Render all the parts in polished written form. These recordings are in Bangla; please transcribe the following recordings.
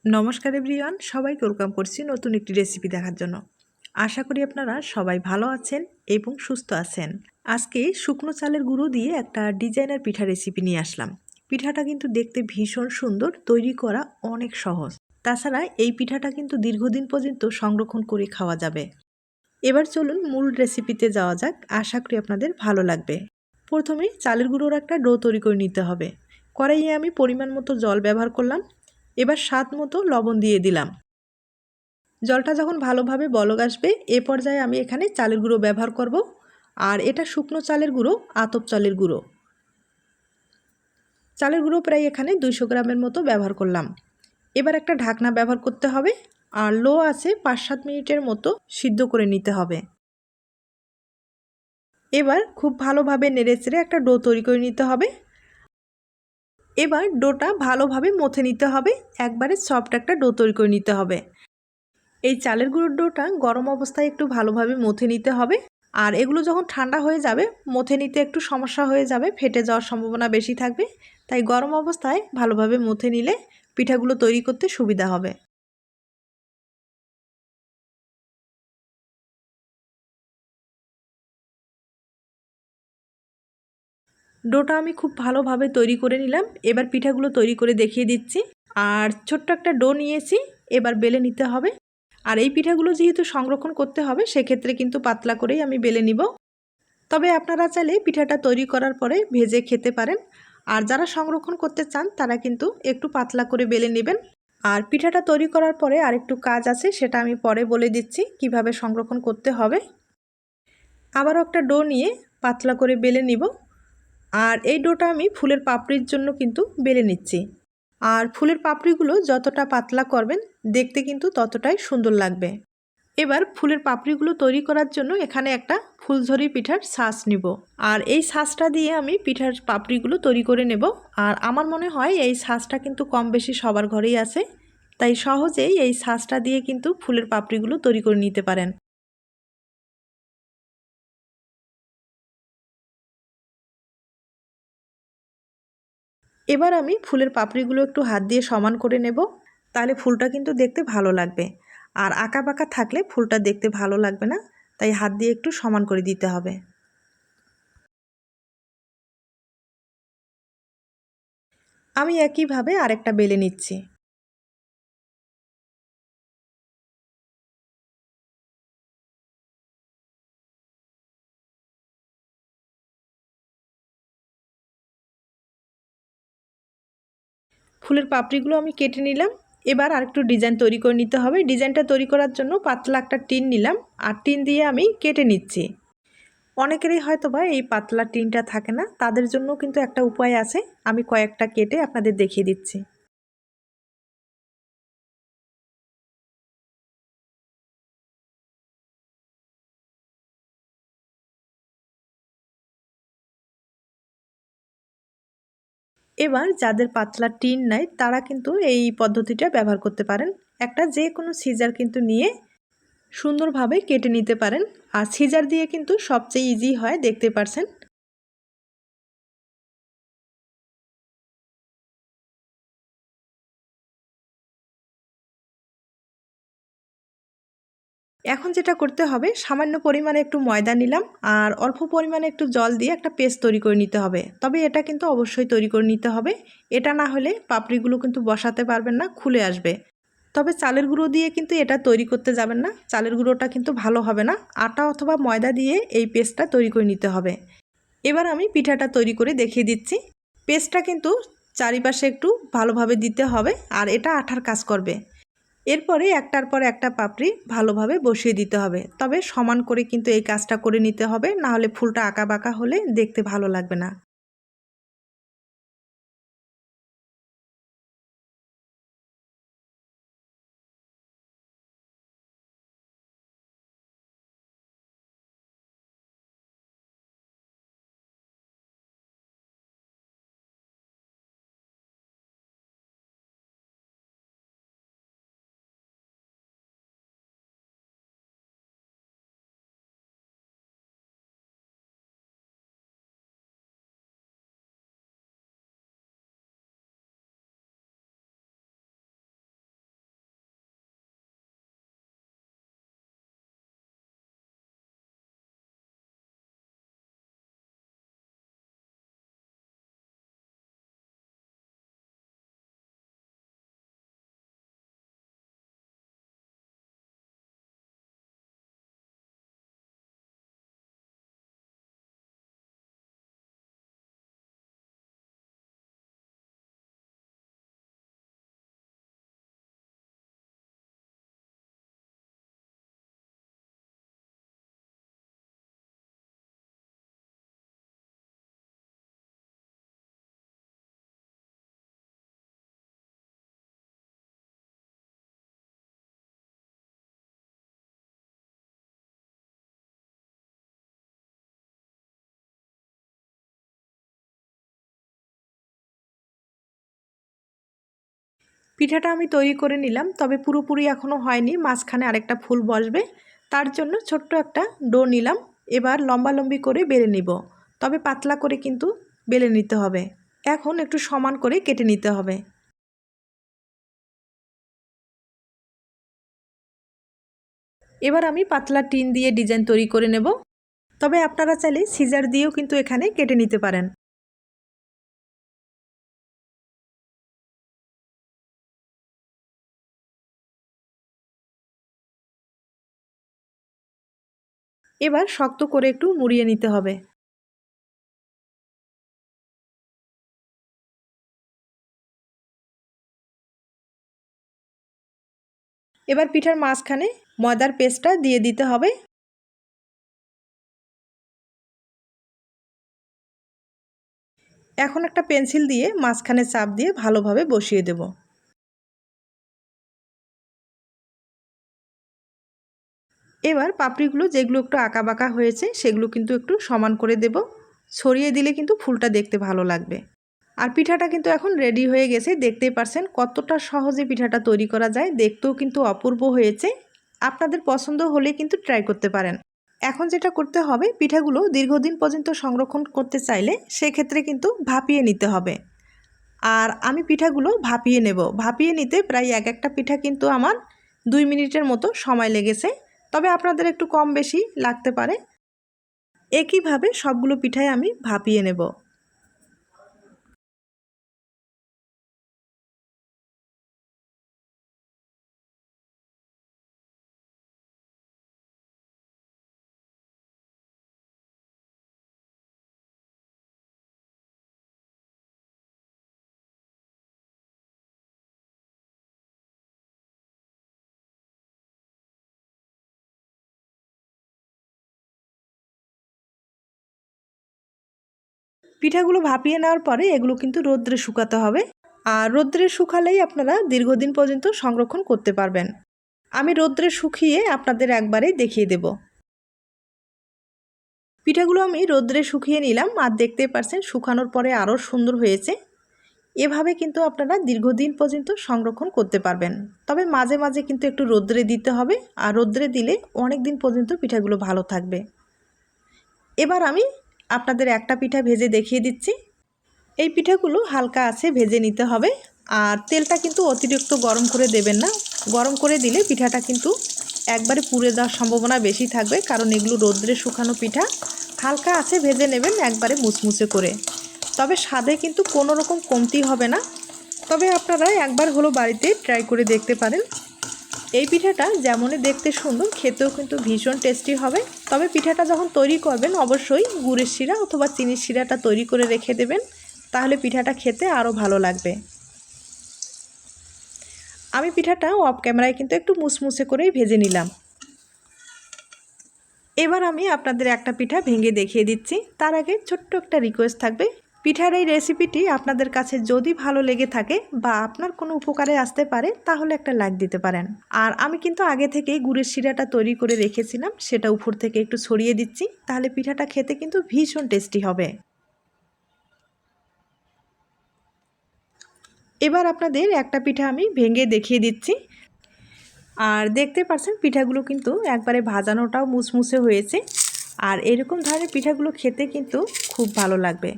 নমস্কার এভরিওয়ান, সবাইকে ওয়েলকাম করছি নতুন একটি রেসিপি দেখার জন্য। আশা করি আপনারা সবাই ভালো আছেন এবং সুস্থ আছেন। আজকে শুকনো চালের গুঁড়ো দিয়ে একটা ডিজাইনার পিঠা রেসিপি নিয়ে আসলাম। পিঠাটা কিন্তু দেখতে ভীষণ সুন্দর, তৈরি করা অনেক সহজ। তাছাড়া এই পিঠাটা কিন্তু দীর্ঘদিন পর্যন্ত সংরক্ষণ করে খাওয়া যাবে। এবার চলুন মূল রেসিপিতে যাওয়া যাক, আশা করি আপনাদের ভালো লাগবে। প্রথমে চালের গুঁড়োর একটা ডো তৈরি করে নিতে হবে। কড়াইয়ে আমি পরিমাণ মতো জল ব্যবহার করলাম। এবার স্বাদ মতো লবণ দিয়ে দিলাম। জলটা যখন ভালোভাবে বলক আসবে এ পর্যায়ে আমি এখানে চালের গুঁড়ো ব্যবহার করব। আর এটা শুকনো চালের গুঁড়ো, আতপ চালের গুঁড়ো। চালের গুঁড়ো প্রায় এখানে 200 গ্রামের মতো ব্যবহার করলাম। এবার একটা ঢাকনা ব্যবহার করতে হবে আর লো আছে 5-7 মিনিটের মতো সিদ্ধ করে নিতে হবে। এবার খুব ভালোভাবে নেড়েচেড়ে একটা ডো তৈরি করে নিতে হবে। এবার ডোটা ভালোভাবে মথে নিতে হবে, একবারে সফট একটা ডো তৈরি করে নিতে হবে। এই চালের গুঁড়োর ডোটা গরম অবস্থায় একটু ভালোভাবে মথে নিতে হবে। আর এগুলো যখন ঠান্ডা হয়ে যাবে মথে নিতে একটু সমস্যা হয়ে যাবে, ফেটে যাওয়ার সম্ভাবনা বেশি থাকবে। তাই গরম অবস্থায় ভালোভাবে মথে নিলে পিঠাগুলো তৈরি করতে সুবিধা হবে। ডোটা আমি খুব ভালোভাবে তৈরি করে নিলাম। এবার পিঠাগুলো তৈরি করে দেখিয়ে দিচ্ছি। আর ছোট্ট একটা ডো নিয়েছি, এবার বেলে নিতে হবে। আর এই পিঠাগুলো যেহেতু সংরক্ষণ করতে হবে সেক্ষেত্রে কিন্তু পাতলা করেই আমি বেলে নিব। তবে আপনারা চাইলে পিঠাটা তৈরি করার পরে ভেজে খেতে পারেন। আর যারা সংরক্ষণ করতে চান তারা কিন্তু একটু পাতলা করে বেলে নেবেন। আর পিঠাটা তৈরি করার পরে আরেকটু কাজ আছে, সেটা আমি পরে বলে দিচ্ছি কিভাবে সংরক্ষণ করতে হবে। আবারও একটা ডো নিয়ে পাতলা করে বেলে নিব। আর এই ডোটা আমি ফুলের পাপড়ির জন্য কিন্তু বেলে নিচ্ছি। আর ফুলের পাপড়িগুলো যতটা পাতলা করবেন দেখতে কিন্তু ততটাই সুন্দর লাগবে। এবার ফুলের পাপড়িগুলো তৈরি করার জন্য এখানে একটা ফুলঝুরি পিঠার ছাঁচ নিব। আর এই ছাঁচটা দিয়ে আমি পিঠার পাপড়িগুলো তৈরি করে নেব। আর আমার মনে হয় এই ছাঁচটা কিন্তু কম বেশি সবার ঘরেই আছে, তাই সহজেই এই ছাঁচটা দিয়ে কিন্তু ফুলের পাপড়িগুলো তৈরি করে নিতে পারেন। এবার আমি ফুলের পাপড়িগুলো একটু হাত দিয়ে সমান করে নেব, তাহলে ফুলটা কিন্তু দেখতে ভালো লাগবে। আর আঁকা বাঁকা থাকলে ফুলটা দেখতে ভালো লাগবে না, তাই হাত দিয়ে একটু সমান করে দিতে হবে। আমি একইভাবে আরেকটা বেলে নিচ্ছি। ফুলের পাপড়িগুলো আমি কেটে নিলাম। এবার আরেকটু ডিজাইন তৈরি করে নিতে হবে। ডিজাইনটা তৈরি করার জন্য পাতলা একটা টিন নিলাম আর টিন দিয়ে আমি কেটে নিচ্ছি। অনেকেরই হয়তো বা এই পাতলা টিনটা থাকে না, তাদের জন্য কিন্তু একটা উপায় আছে। আমি কয়েকটা কেটে আপনাদের দেখিয়ে দিচ্ছি। এবার যাদের পাতলা টিন নাই তারা কিন্তু এই পদ্ধতিটা ব্যবহার করতে পারেন। একটা যে কোনো সিজার কিন্তু নিয়ে সুন্দরভাবে কেটে নিতে পারেন। আর সিজার দিয়ে কিন্তু সবচেয়ে ইজি হয়, দেখতে পারছেন। এখন যেটা করতে হবে, সামান্য পরিমাণে একটু ময়দা নিলাম আর অল্প পরিমাণে একটু জল দিয়ে একটা পেস্ট তৈরি করে নিতে হবে। তবে এটা কিন্তু অবশ্যই তৈরি করে নিতে হবে, এটা না হলে পাপড়িগুলো কিন্তু বসাতে পারবেন না, খুলে আসবে। তবে চালের গুঁড়ো দিয়ে কিন্তু এটা তৈরি করতে যাবেন না, চালের গুঁড়োটা কিন্তু ভালো হবে না। আটা অথবা ময়দা দিয়ে এই পেস্টটা তৈরি করে নিতে হবে। এবার আমি পিঠাটা তৈরি করে দেখিয়ে দিচ্ছি। পেস্টটা কিন্তু চারিপাশে একটু ভালোভাবে দিতে হবে আর এটা আঠার কাজ করবে। এরপরে একটার পর একটা পাপড়ি ভালোভাবে বসিয়ে দিতে হবে, তবে সমান করে কিন্তু এই কাজটা করে নিতে হবে, না হলে ফুলটা আঁকা বাঁকা হলে দেখতে ভালো লাগবে না। পিঠাটা আমি তৈরি করে নিলাম, তবে পুরোপুরি এখনও হয়নি, মাঝখানে আরেকটা ফুল বসবে। তার জন্য ছোট্ট একটা ডো নিলাম। এবার লম্বালম্বি করে বেলে নিব, তবে পাতলা করে কিন্তু বেলে নিতে হবে। এখন একটু সমান করে কেটে নিতে হবে। এবার আমি পাতলা টিন দিয়ে ডিজাইন তৈরি করে নেব, তবে আপনারা চাইলে সিজার দিয়েও কিন্তু এখানে কেটে নিতে পারেন। এবার শক্ত করে একটু মুড়িয়ে নিতে হবে। এবার পিঠার মাঝখানে ময়দার পেস্টটা দিয়ে দিতে হবে। এখন একটা পেন্সিল দিয়ে মাঝখানে চাপ দিয়ে ভালোভাবে বসিয়ে দেব। এবার পাপড়িগুলো যেগুলো একটু আঁকাবাঁকা হয়েছে সেগুলো কিন্তু একটু সমান করে দেব। ছড়িয়ে দিলে কিন্তু ফুলটা দেখতে ভালো লাগবে। আর পিঠাটা কিন্তু এখন রেডি হয়ে গেছে, দেখতেই পারছেন কতটা সহজে পিঠাটা তৈরি করা যায়, দেখতেও কিন্তু অপূর্ব হয়েছে। আপনাদের পছন্দ হলে কিন্তু ট্রাই করতে পারেন। এখন যেটা করতে হবে, পিঠাগুলো দীর্ঘদিন পর্যন্ত সংরক্ষণ করতে চাইলে সেক্ষেত্রে কিন্তু ভাপিয়ে নিতে হবে। আর আমি পিঠাগুলো ভাপিয়ে নেব। ভাপিয়ে নিতে প্রায় এক একটা পিঠা কিন্তু আমার 2 মিনিটের মতো সময় লেগেছে, তবে আপনাদের একটু কম বেশি লাগতে পারে। একইভাবে সবগুলো পিঠাই আমি ভাপিয়ে নেব। পিঠাগুলো ভাপিয়ে নেওয়ার পরে এগুলো কিন্তু রোদ্রে শুকাতে হবে। আর রোদ্রে শুকালেই আপনারা দীর্ঘদিন পর্যন্ত সংরক্ষণ করতে পারবেন। আমি রোদ্রে শুকিয়ে আপনাদের একবারেই দেখিয়ে দেব। পিঠাগুলো আমি রোদ্রে শুকিয়ে নিলাম, আর দেখতে পাচ্ছেন শুকানোর পরে আরও সুন্দর হয়েছে। এভাবে কিন্তু আপনারা দীর্ঘদিন পর্যন্ত সংরক্ষণ করতে পারবেন, তবে মাঝে মাঝে কিন্তু একটু রোদ্রে দিতে হবে। আর রোদ্রে দিলে অনেক দিন পর্যন্ত পিঠাগুলো ভালো থাকবে। এবার আমি আপনাদের একটা পিঠা ভেজে দেখিয়ে দিচ্ছি। এই পিঠাগুলো হালকা আছে ভেজে নিতে হবে। আর তেলটা কিন্তু অতিরিক্ত গরম করে দেবেন না, গরম করে দিলে পিঠাটা কিন্তু একবারে পুড়ে যাওয়ার সম্ভাবনা বেশি থাকবে, কারণ এগুলো রোদ্রে শুকানো পিঠা। হালকা আছে ভেজে নেবেন একবারে মুচমুচে করে, তবে স্বাদে কিন্তু কোনো রকম কমতি হবে না। তবে আপনারা একবার হলো বাড়িতে ট্রাই করে দেখতে পারেন। এই পিঠাটা যেমনই দেখতে সুন্দর, খেতেও কিন্তু ভীষণ টেস্টি হবে। তবে পিঠাটা যখন তৈরি করবেন অবশ্যই গুড়ের শিরা অথবা চিনির শিরাটা তৈরি করে রেখে দেবেন, তাহলে পিঠাটা খেতে আরও ভালো লাগবে। আমি পিঠাটা অফ ক্যামেরায় কিন্তু একটু মুচমুচে করেই ভেজে নিলাম। এবার আমি আপনাদের একটা পিঠা ভেঙে দেখিয়ে দিচ্ছি। তার আগে ছোট্ট একটা রিকোয়েস্ট থাকবে, পিঠার এই রেসিপিটি আপনাদের কাছে যদি ভালো লেগে থাকে বা আপনার কোনো উপকারে আসতে পারে তাহলে একটা লাইক দিতে পারেন। আর আমি কিন্তু আগে থেকেই গুড়ের শিরাটা তৈরি করে রেখেছিলাম, সেটা উপর থেকে একটু ছড়িয়ে দিচ্ছি, তাহলে পিঠাটা খেতে কিন্তু ভীষণ টেস্টি হবে। এবার আপনাদের একটা পিঠা আমি ভেঙে দেখিয়ে দিচ্ছি। আর দেখতে পাচ্ছেন পিঠাগুলো কিন্তু একবারে ভাজানোটাও মুচমুচে হয়েছে। আর এরকম ধরনের পিঠাগুলো খেতে কিন্তু খুব ভালো লাগবে।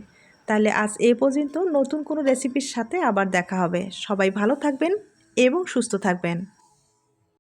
তাহলে আজ এ পর্যন্ত, নতুন কোনো রেসিপির সাথে আবার দেখা হবে। সবাই ভালো থাকবেন এবং সুস্থ থাকবেন।